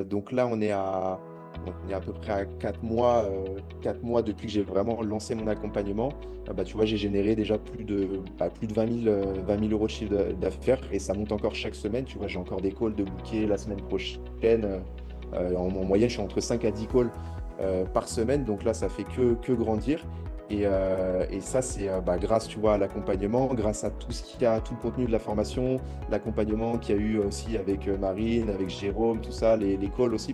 Donc là, on est à peu près à 4 mois depuis que j'ai vraiment lancé mon accompagnement. Bah, tu vois, j'ai généré déjà plus de 20 000 euros de chiffre d'affaires et ça monte encore chaque semaine. Tu vois, j'ai encore des calls de booker la semaine prochaine. En moyenne, je suis entre 5 à 10 calls par semaine. Donc là, ça fait que grandir. Et ça, c'est bah, grâce, tu vois, à l'accompagnement, grâce à tout ce qu'il y a, tout le contenu de la formation, l'accompagnement qu'il y a eu aussi avec Marine, avec Jérôme, tout ça, les calls aussi.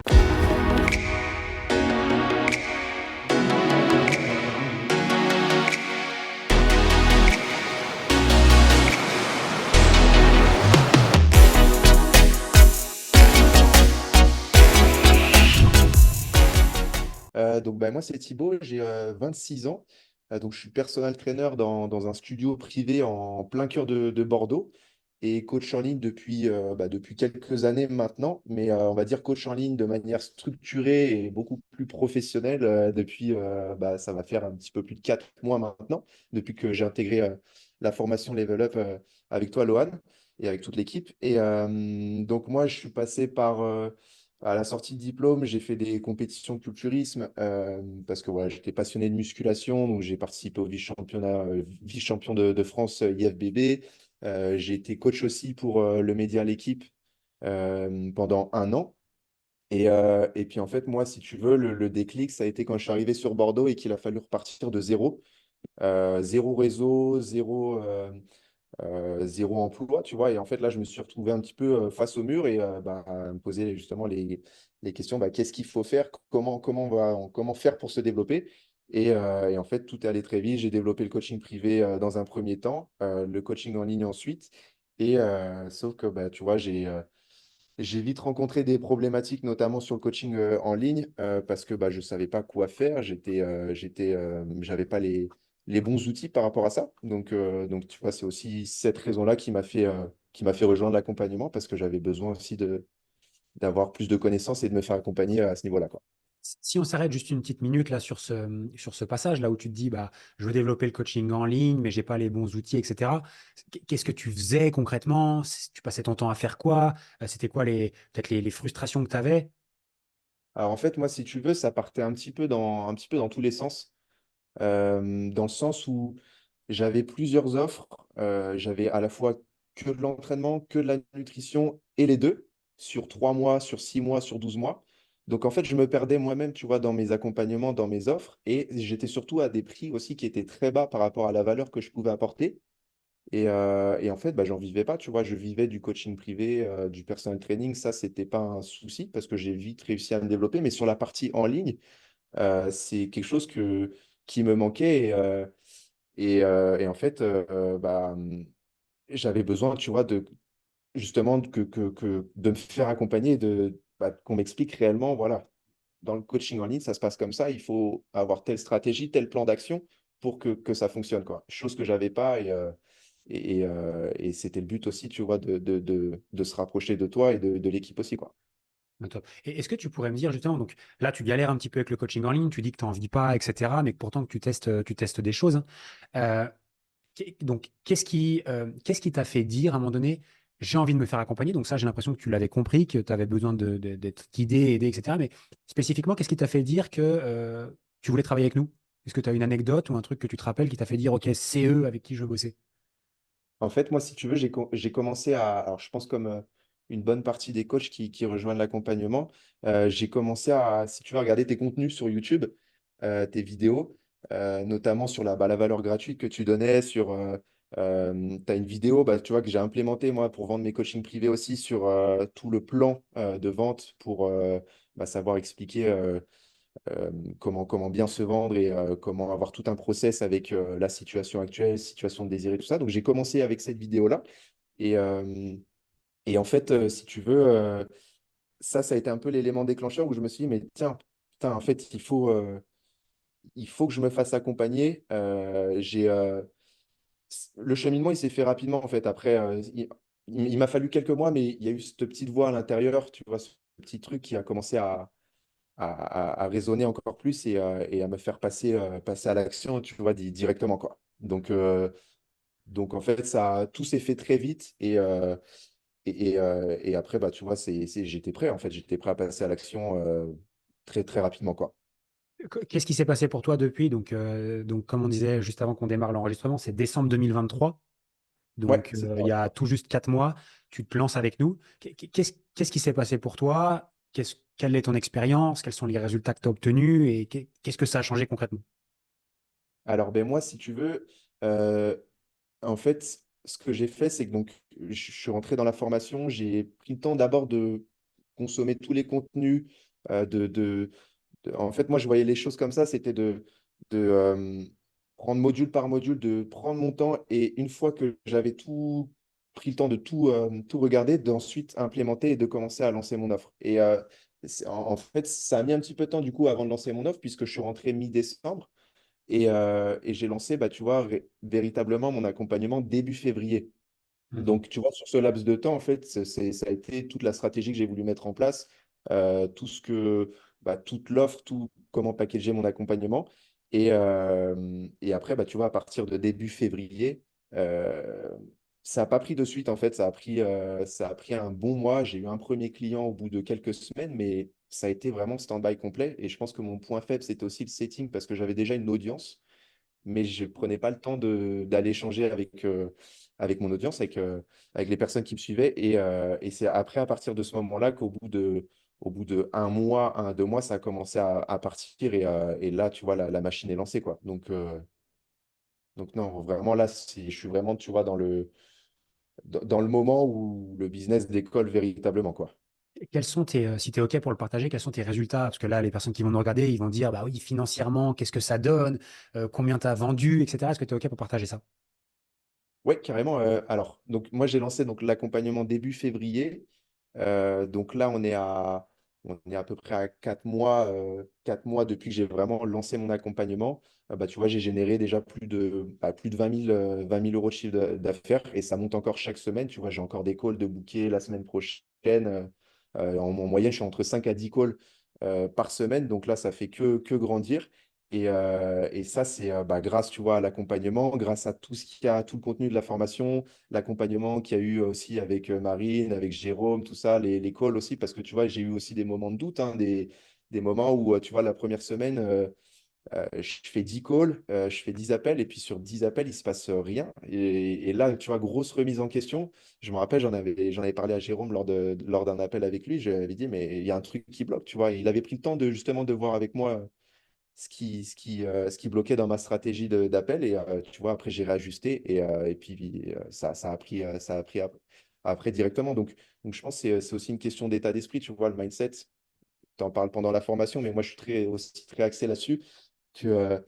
Donc bah, moi, c'est Thibaut, j'ai 26 ans. Donc je suis personal trainer dans un studio privé en plein cœur de Bordeaux et coach en ligne depuis quelques années maintenant, mais on va dire coach en ligne de manière structurée et beaucoup plus professionnelle ça va faire un petit peu plus de 4 mois maintenant, depuis que j'ai intégré la formation Level Up avec toi, Lohan, et avec toute l'équipe. Donc moi, je suis passé à la sortie de diplôme, j'ai fait des compétitions de culturisme parce que voilà, j'étais passionné de musculation, donc j'ai participé au vice-champion de France IFBB. J'ai été coach aussi pour le média L'équipe pendant un an. Et puis en fait, moi, si tu veux, le déclic, ça a été quand je suis arrivé sur Bordeaux et qu'il a fallu repartir de zéro. Zéro réseau, zéro emploi, tu vois. Et en fait, là, je me suis retrouvé un petit peu face au mur et à me poser justement les questions, bah, qu'est-ce qu'il faut faire? Comment faire pour se développer? Et en fait, tout est allé très vite. J'ai développé le coaching privé dans un premier temps, le coaching en ligne ensuite. Sauf que, bah, tu vois, j'ai vite rencontré des problématiques, notamment sur le coaching en ligne, parce que bah, je ne savais pas quoi faire. J'avais pas les bons outils par rapport à ça. Donc tu vois, c'est aussi cette raison-là qui m'a fait rejoindre l'accompagnement, parce que j'avais besoin aussi d'avoir plus de connaissances et de me faire accompagner à ce niveau-là, quoi. Si on s'arrête juste une petite minute là sur ce passage là où tu te dis bah je veux développer le coaching en ligne mais j'ai pas les bons outils etc. Qu'est-ce que tu faisais concrètement? Tu passais ton temps à faire quoi? C'était quoi peut-être les frustrations que tu avais? Alors en fait, moi, si tu veux, ça partait un petit peu dans tous les sens, dans le sens où j'avais plusieurs offres. J'avais à la fois que de l'entraînement, que de la nutrition et les deux sur 3 mois, sur 6 mois, sur 12 mois. Donc en fait, je me perdais moi-même, tu vois, dans mes accompagnements, dans mes offres. Et j'étais surtout à des prix aussi qui étaient très bas par rapport à la valeur que je pouvais apporter. Et en fait, bah, j'en vivais pas, tu vois. Je vivais du coaching privé, du personal training. Ça, c'était pas un souci parce que j'ai vite réussi à me développer. Mais sur la partie en ligne, c'est quelque chose qui me manquait. Et en fait, j'avais besoin, tu vois, justement de me faire accompagner, qu'on m'explique réellement, voilà, dans le coaching en ligne, ça se passe comme ça, il faut avoir telle stratégie, tel plan d'action pour que ça fonctionne, quoi. Chose que j'avais pas et c'était le but aussi, tu vois, de se rapprocher de toi et de l'équipe aussi, quoi. Ah, top. Et est-ce que tu pourrais me dire justement, donc là tu galères un petit peu avec le coaching en ligne, tu dis que tu n'en vis pas, etc., mais que pourtant que tu testes des choses, hein. Donc qu'est-ce qui t'a fait dire à un moment donné, j'ai envie de me faire accompagner? Donc ça, j'ai l'impression que tu l'avais compris, que tu avais besoin d'être guidé, aidé, etc. Mais spécifiquement, qu'est-ce qui t'a fait dire que tu voulais travailler avec nous? Est-ce que tu as une anecdote ou un truc que tu te rappelles qui t'a fait dire, OK, c'est eux avec qui je veux bosser? En fait, moi, si tu veux, j'ai commencé alors je pense comme une bonne partie des coachs qui rejoignent l'accompagnement, j'ai commencé à, si tu veux, regarder tes contenus sur YouTube, tes vidéos, notamment sur la valeur gratuite que tu donnais, tu as une vidéo, bah, tu vois, que j'ai implémentée, moi, pour vendre mes coachings privés aussi sur tout le plan de vente pour savoir expliquer comment bien se vendre et comment avoir tout un process avec la situation actuelle, situation désirée, tout ça. Donc, j'ai commencé avec cette vidéo-là. Et, euh, et en fait, si tu veux, ça a été un peu l'élément déclencheur où je me suis dit, mais tiens, putain, en fait, il faut que je me fasse accompagner. Le cheminement, il s'est fait rapidement, en fait. Après, il m'a fallu quelques mois, mais il y a eu cette petite voix à l'intérieur, tu vois, ce petit truc qui a commencé à résonner encore plus et à me faire passer à l'action, tu vois, directement, quoi. Donc en fait, tout s'est fait très vite. et après, bah, tu vois, j'étais prêt, en fait. J'étais prêt à passer à l'action très, très rapidement, quoi. Qu'est-ce qui s'est passé pour toi depuis? Donc, comme on disait juste avant qu'on démarre l'enregistrement, c'est décembre 2023. Ouais, Donc, c'est il y ça. a tout juste 4 mois, tu te lances avec nous. Qu'est-ce qui s'est passé pour toi? Quelle est ton expérience? Quels sont les résultats que tu as obtenus? Et qu'est-ce que ça a changé concrètement? Alors, ben moi, si tu veux, euh, en fait, ce que j'ai fait, c'est que donc, je suis rentré dans la formation. J'ai pris le temps d'abord de consommer tous les contenus, en fait, moi, je voyais les choses comme ça, c'était de prendre module par module, de prendre mon temps, et une fois que j'avais tout pris le temps de tout regarder, d'ensuite implémenter et de commencer à lancer mon offre. Et en fait, ça a mis un petit peu de temps du coup avant de lancer mon offre, puisque je suis rentré mi-décembre, et j'ai lancé, bah, tu vois, véritablement mon accompagnement début février. Mhm. Donc, tu vois, sur ce laps de temps, en fait, ça a été toute la stratégie que j'ai voulu mettre en place, toute l'offre, tout comment packager mon accompagnement. Et après, bah, tu vois, à partir de début février, euh, ça n'a pas pris de suite, en fait. Ça a pris un bon mois. J'ai eu un premier client au bout de quelques semaines, mais ça a été vraiment stand-by complet. Et je pense que mon point faible, c'était aussi le setting parce que j'avais déjà une audience, mais je ne prenais pas le temps d'aller échanger avec mon audience, avec les personnes qui me suivaient. Et c'est après, à partir de ce moment-là, qu'au bout de un mois, 2 mois, ça a commencé à partir. Et là, tu vois, la machine est lancée, quoi. Donc non, vraiment, là, je suis vraiment, tu vois, dans le moment où le business décolle véritablement, quoi. Si tu es OK pour le partager, quels sont tes résultats? Parce que là, les personnes qui vont nous regarder, ils vont dire, bah oui, financièrement, qu'est-ce que ça donne? Combien tu as vendu, etc. Est-ce que tu es OK pour partager ça? Oui, carrément. Alors, donc moi j'ai lancé donc l'accompagnement début février. Donc là, on est à peu près à 4 mois, 4 mois depuis que j'ai vraiment lancé mon accompagnement. Bah, tu vois, j'ai généré déjà plus de 20 000 euros de chiffre d'affaires, et ça monte encore chaque semaine. Tu vois, j'ai encore des calls de booker la semaine prochaine. En moyenne, je suis entre 5 à 10 calls par semaine. Donc là, ça fait que grandir. Et ça, c'est bah, grâce, tu vois, à l'accompagnement, grâce à tout ce qu'il y a, tout le contenu de la formation, l'accompagnement qu'il y a eu aussi avec Marine, avec Jérôme, tout ça, les calls aussi, parce que tu vois, j'ai eu aussi des moments de doute, hein, des moments où, tu vois, la première semaine, je fais 10 calls, je fais 10 appels, et puis sur 10 appels, il se passe rien. Et là, tu vois, grosse remise en question. Je me rappelle, j'en avais parlé à Jérôme lors d'un appel avec lui. Je lui avais dit, mais il y a un truc qui bloque, tu vois. Il avait pris le temps de justement de voir avec moi ce qui bloquait dans ma stratégie d'appel. Et tu vois, après, j'ai réajusté, et puis ça a pris après directement. Donc, je pense que c'est aussi une question d'état d'esprit. Tu vois, le mindset, tu en parles pendant la formation, mais moi, je suis aussi très axé là-dessus. Que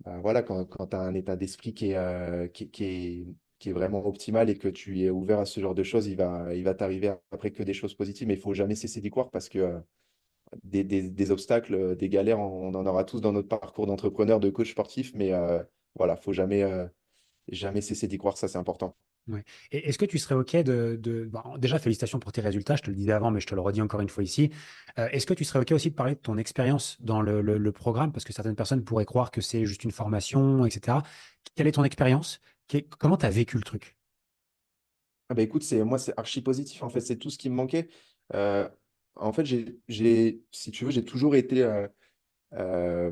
bah, voilà, quand tu as un état d'esprit qui est vraiment optimal et que tu es ouvert à ce genre de choses, il va t'arriver après que des choses positives. Mais il faut jamais cesser d'y croire, parce que des obstacles, des galères, on en aura tous dans notre parcours d'entrepreneur, de coach sportif, mais voilà, faut jamais cesser d'y croire, ça c'est important. Ouais. Et est-ce que tu serais OK déjà, félicitations pour tes résultats, je te le disais avant, mais je te le redis encore une fois ici. Est-ce que tu serais OK aussi de parler de ton expérience dans le programme? Parce que certaines personnes pourraient croire que c'est juste une formation, etc. Quelle est ton expérience? Comment tu as vécu le truc? Ah bah écoute, moi c'est archi positif, en fait, c'est tout ce qui me manquait. Euh, En fait, si tu veux, j'ai toujours été, euh,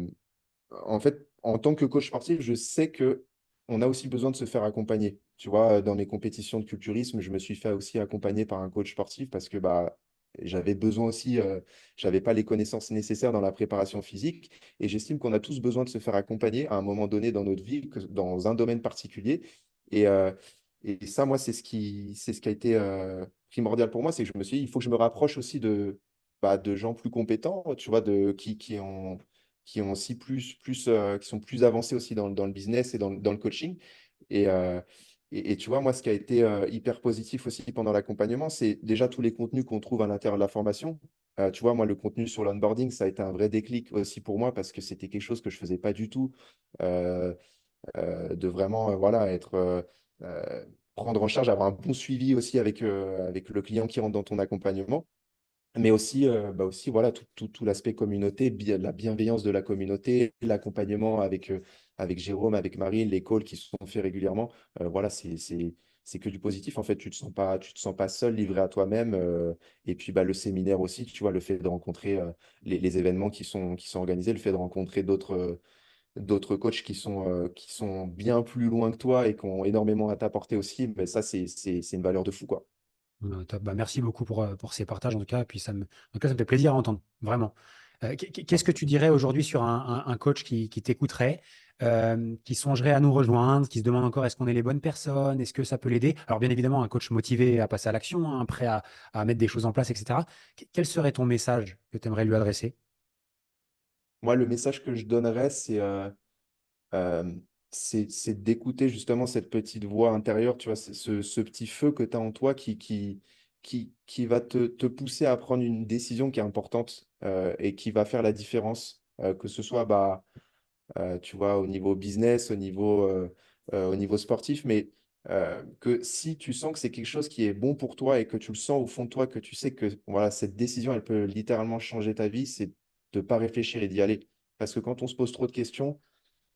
en fait, en tant que coach sportif, je sais que on a aussi besoin de se faire accompagner. Tu vois, dans mes compétitions de culturisme, je me suis fait aussi accompagner par un coach sportif, parce que bah, j'avais besoin aussi, j'avais pas les connaissances nécessaires dans la préparation physique. Et j'estime qu'on a tous besoin de se faire accompagner à un moment donné dans notre vie, dans un domaine particulier. Et, euh, et ça, moi, c'est ce qui a été primordial pour moi, c'est que je me suis dit, il faut que je me rapproche aussi de gens plus compétents, tu vois, qui ont aussi qui sont plus avancés aussi dans le business et dans le coaching. Et, euh, et tu vois, moi, ce qui a été hyper positif aussi pendant l'accompagnement, c'est déjà tous les contenus qu'on trouve à l'intérieur de la formation. Tu vois, moi, le contenu sur l'onboarding, ça a été un vrai déclic aussi pour moi, parce que c'était quelque chose que je faisais pas du tout, euh, de vraiment, voilà, euh, prendre en charge, avoir un bon suivi aussi avec le client qui rentre dans ton accompagnement. Mais aussi, aussi voilà, tout l'aspect communauté, la bienveillance de la communauté, l'accompagnement avec Jérôme, avec Marine, les calls qui se sont faits régulièrement. Voilà, c'est que du positif. En fait, tu te sens pas seul, livré à toi-même. Et puis, bah, le séminaire aussi, tu vois, le fait de rencontrer les événements qui sont organisés, le fait de rencontrer d'autres coachs qui sont bien plus loin que toi et qui ont énormément à t'apporter aussi, mais ça, c'est une valeur de fou, quoi. Top. Bah, merci beaucoup pour ces partages en tout cas. Et puis en tout cas, ça me fait plaisir à entendre, vraiment. Qu'est-ce que tu dirais aujourd'hui sur un coach qui t'écouterait, qui songerait à nous rejoindre, qui se demande encore est-ce qu'on est les bonnes personnes, est-ce que ça peut l'aider? Alors bien évidemment, un coach motivé à passer à l'action, hein, prêt à mettre des choses en place, etc. Quel serait ton message que tu aimerais lui adresser? Moi, le message que je donnerais, euh, c'est d'écouter justement cette petite voix intérieure, tu vois, c'est ce petit feu que tu as en toi qui va te pousser à prendre une décision qui est importante et qui va faire la différence, que ce soit bah, tu vois, au niveau business, au niveau sportif, mais que si tu sens que c'est quelque chose qui est bon pour toi et que tu le sens au fond de toi, que tu sais que voilà, cette décision, elle peut littéralement changer ta vie, c'est de ne pas réfléchir et d'y aller. Parce que quand on se pose trop de questions,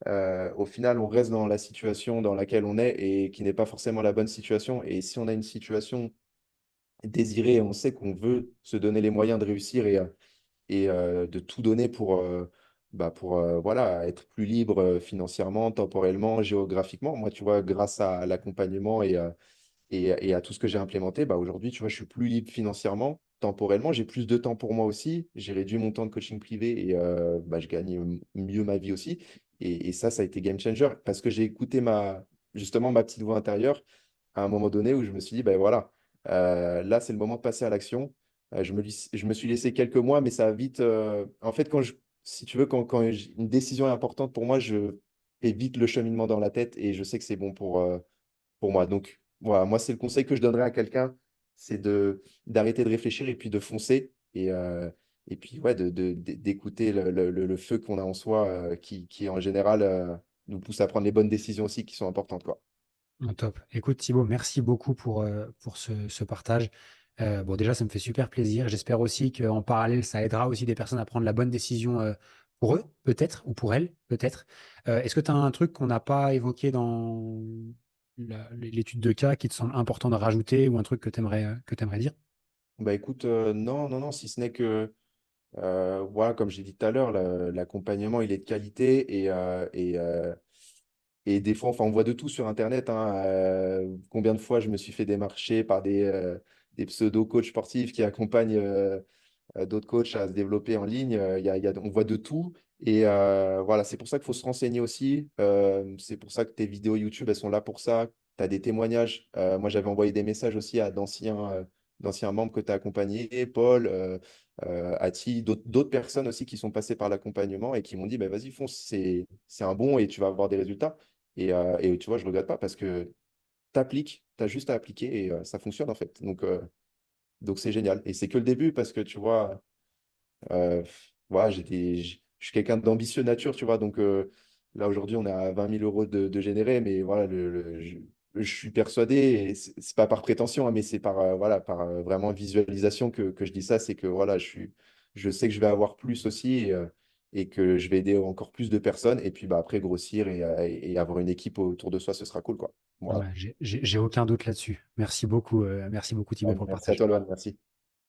au final, on reste dans la situation dans laquelle on est et qui n'est pas forcément la bonne situation. Et si on a une situation désirée, on sait qu'on veut se donner les moyens de réussir et de tout donner pour voilà, être plus libre financièrement, temporellement, géographiquement. Moi, tu vois, grâce à l'accompagnement et à tout ce que j'ai implémenté, bah, aujourd'hui, tu vois, je suis plus libre financièrement, temporellement. J'ai plus de temps pour moi aussi. J'ai réduit mon temps de coaching privé et bah, je gagne mieux ma vie aussi. Et ça a été game changer parce que j'ai écouté justement ma petite voix intérieure à un moment donné où je me suis dit, ben voilà, là, c'est le moment de passer à l'action. Je me suis laissé quelques mois, mais ça a vite. En fait, si tu veux, une décision est importante pour moi, je fais vite le cheminement dans la tête et je sais que c'est bon pour moi. Donc, voilà, moi, c'est le conseil que je donnerais à quelqu'un, c'est d'arrêter de réfléchir et puis de foncer. Et puis, ouais, d'écouter le feu qu'on a en soi, qui en général, nous pousse à prendre les bonnes décisions aussi qui sont importantes, quoi. Top. Écoute, Thibaut, merci beaucoup pour ce partage. Bon, déjà, ça me fait super plaisir. J'espère aussi qu'en parallèle, ça aidera aussi des personnes à prendre la bonne décision pour eux, peut-être, ou pour elles, peut-être. Est-ce que tu as un truc qu'on n'a pas évoqué dans l'étude de cas qui te semble important de rajouter ou un truc que tu aimerais dire? Bah écoute, non, non, non, si ce n'est que, voilà, comme j'ai dit tout à l'heure, l'accompagnement, il est de qualité et des fois, enfin, on voit de tout sur Internet, hein. Combien de fois je me suis fait démarcher par des pseudo-coachs sportifs qui accompagnent d'autres coachs à se développer en ligne. On voit de tout. Et voilà, c'est pour ça qu'il faut se renseigner aussi. C'est pour ça que tes vidéos YouTube, elles sont là pour ça. Tu as des témoignages. Moi, j'avais envoyé des messages aussi à d'anciens membres que tu as accompagnés, Paul, Ati, d'autres personnes aussi qui sont passées par l'accompagnement et qui m'ont dit, bah, vas-y, fonce, c'est un bon et tu vas avoir des résultats. Et tu vois, je ne regrette pas parce que tu appliques, tu as juste à appliquer et ça fonctionne en fait. Donc c'est génial. Et c'est que le début parce que tu vois, voilà, je suis quelqu'un d'ambitieux nature, tu vois. Donc là, aujourd'hui, on est à 20 000 euros de généré, mais voilà, je suis persuadé, et c'est pas par prétention, hein, mais c'est voilà, par vraiment visualisation que je dis ça, c'est que voilà, je sais que je vais avoir plus aussi et que je vais aider encore plus de personnes. Et puis bah, après, grossir et avoir une équipe autour de soi, ce sera cool, quoi. Voilà. Ouais, j'ai aucun doute là-dessus. Merci beaucoup, Thibaut, pour le Merci à partage. toi, Loan. Merci.